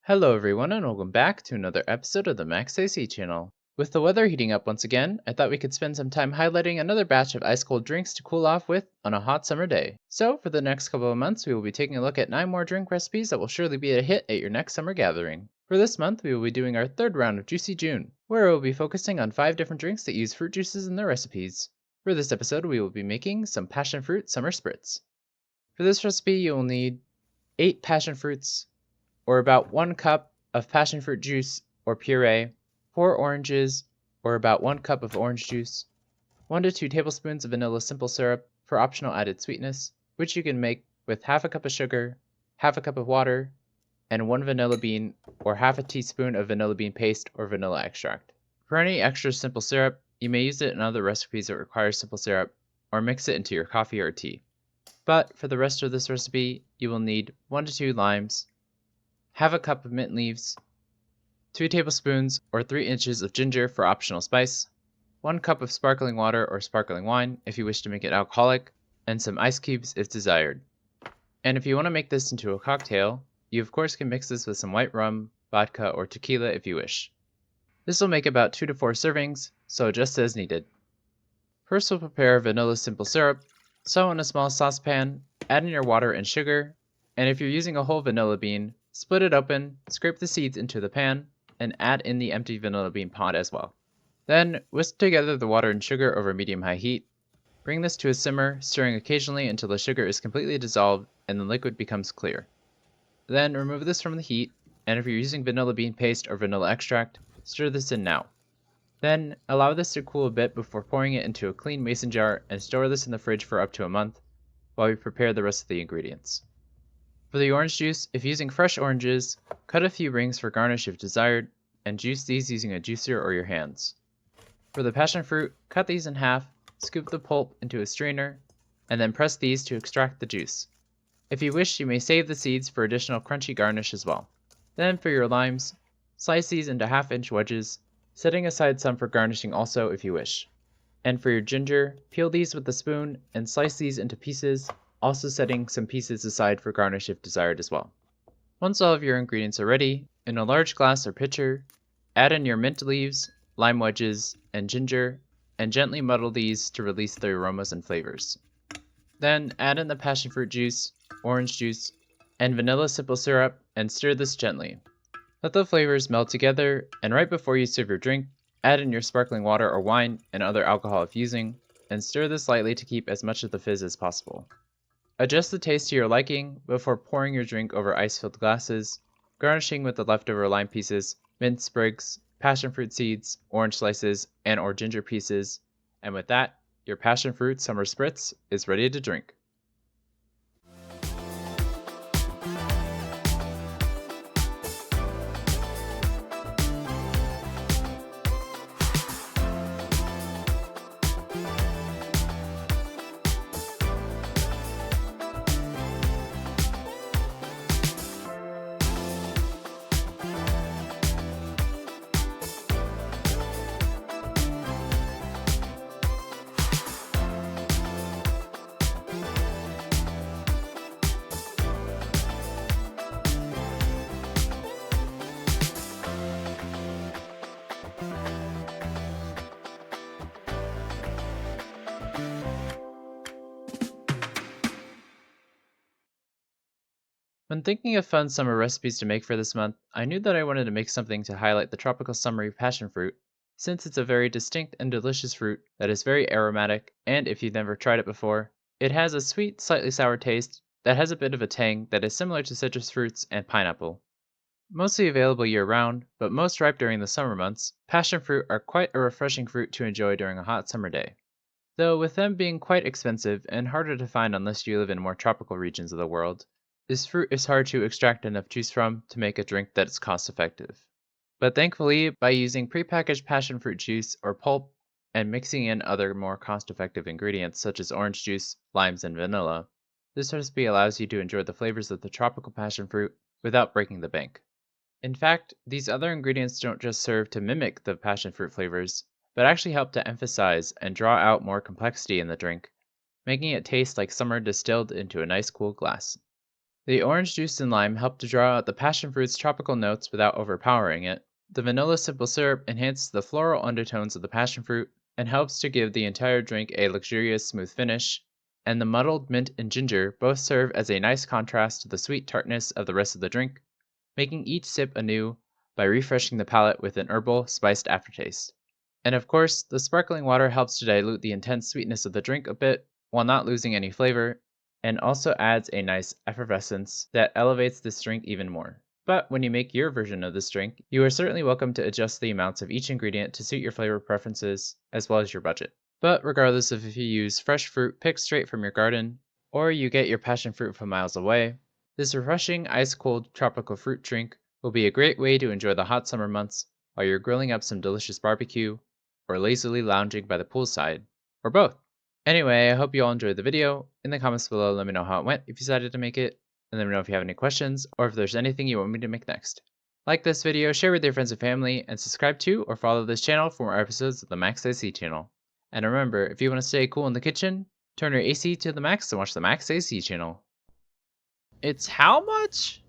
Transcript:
Hello everyone and welcome back to another episode of the Max AC channel. With the weather heating up once again, I thought we could spend some time highlighting another batch of ice cold drinks to cool off with on a hot summer day. So for the next couple of months we will be taking a look at 9 more drink recipes that will surely be a hit at your next summer gathering. For this month we will be doing our third round of Juicy June, where we will be focusing on 5 different drinks that use fruit juices in their recipes. For this episode we will be making some Passion Fruit Summer Spritz. For this recipe you will need 8 passion fruits, or about 1 cup of passion fruit juice or puree, 4 oranges, or about 1 cup of orange juice, 1 to 2 tablespoons of vanilla simple syrup for optional added sweetness, which you can make with half a cup of sugar, half a cup of water, and 1 vanilla bean or half a teaspoon of vanilla bean paste or vanilla extract. For any extra simple syrup, you may use it in other recipes that require simple syrup, or mix it into your coffee or tea. But for the rest of this recipe, you will need 1 to 2 limes, half a cup of mint leaves, 2 tablespoons or 3 inches of ginger for optional spice, 1 cup of sparkling water or sparkling wine if you wish to make it alcoholic, and some ice cubes if desired. And if you want to make this into a cocktail, you of course can mix this with some white rum, vodka, or tequila if you wish. This will make about 2 to 4 servings, so adjust as needed. First we'll prepare vanilla simple syrup, so in a small saucepan, add in your water and sugar, and if you're using a whole vanilla bean, split it open, scrape the seeds into the pan, and add in the empty vanilla bean pod as well. Then whisk together the water and sugar over medium-high heat. Bring this to a simmer, stirring occasionally until the sugar is completely dissolved and the liquid becomes clear. Then remove this from the heat, and if you're using vanilla bean paste or vanilla extract, stir this in now. Then allow this to cool a bit before pouring it into a clean mason jar and store this in the fridge for up to a month while we prepare the rest of the ingredients. For the orange juice, if using fresh oranges, cut a few rings for garnish if desired, and juice these using a juicer or your hands. For the passion fruit, cut these in half, scoop the pulp into a strainer, and then press these to extract the juice. If you wish, you may save the seeds for additional crunchy garnish as well. Then for your limes, slice these into half-inch wedges, setting aside some for garnishing also if you wish. And for your ginger, peel these with a spoon and slice these into pieces, also setting some pieces aside for garnish if desired as well. Once all of your ingredients are ready, in a large glass or pitcher, add in your mint leaves, lime wedges, and ginger, and gently muddle these to release the aromas and flavors. Then add in the passion fruit juice, orange juice, and vanilla simple syrup and stir this gently. Let the flavors meld together, and right before you serve your drink, add in your sparkling water or wine and other alcohol if using, and stir this lightly to keep as much of the fizz as possible. Adjust the taste to your liking before pouring your drink over ice-filled glasses, garnishing with the leftover lime pieces, mint sprigs, passion fruit seeds, orange slices, and or ginger pieces, and with that, your passion fruit summer spritz is ready to drink. When thinking of fun summer recipes to make for this month, I knew that I wanted to make something to highlight the tropical summery passion fruit, since it's a very distinct and delicious fruit that is very aromatic, and if you've never tried it before, it has a sweet, slightly sour taste that has a bit of a tang that is similar to citrus fruits and pineapple. Mostly available year-round, but most ripe during the summer months, passion fruit are quite a refreshing fruit to enjoy during a hot summer day. Though with them being quite expensive and harder to find unless you live in more tropical regions of the world, this fruit is hard to extract enough juice from to make a drink that is cost effective. But thankfully, by using prepackaged passion fruit juice or pulp and mixing in other more cost effective ingredients such as orange juice, limes, and vanilla, this recipe allows you to enjoy the flavors of the tropical passion fruit without breaking the bank. In fact, these other ingredients don't just serve to mimic the passion fruit flavors, but actually help to emphasize and draw out more complexity in the drink, making it taste like summer distilled into a nice cool glass. The orange juice and lime help to draw out the passion fruit's tropical notes without overpowering it. The vanilla simple syrup enhances the floral undertones of the passion fruit and helps to give the entire drink a luxurious, smooth finish. And the muddled mint and ginger both serve as a nice contrast to the sweet tartness of the rest of the drink, making each sip anew by refreshing the palate with an herbal, spiced aftertaste. And of course, the sparkling water helps to dilute the intense sweetness of the drink a bit while not losing any flavor, and also adds a nice effervescence that elevates this drink even more. But when you make your version of this drink, you are certainly welcome to adjust the amounts of each ingredient to suit your flavor preferences as well as your budget. But regardless of if you use fresh fruit picked straight from your garden, or you get your passion fruit from miles away, this refreshing ice cold tropical fruit drink will be a great way to enjoy the hot summer months while you're grilling up some delicious barbecue, or lazily lounging by the poolside, or both. Anyway, I hope you all enjoyed the video. In the comments below, let me know how it went if you decided to make it, and let me know if you have any questions or if there's anything you want me to make next. Like this video, share with your friends and family, and subscribe to or follow this channel for more episodes of the Max AC channel. And remember, if you want to stay cool in the kitchen, turn your AC to the max and watch the Max AC channel. It's how much?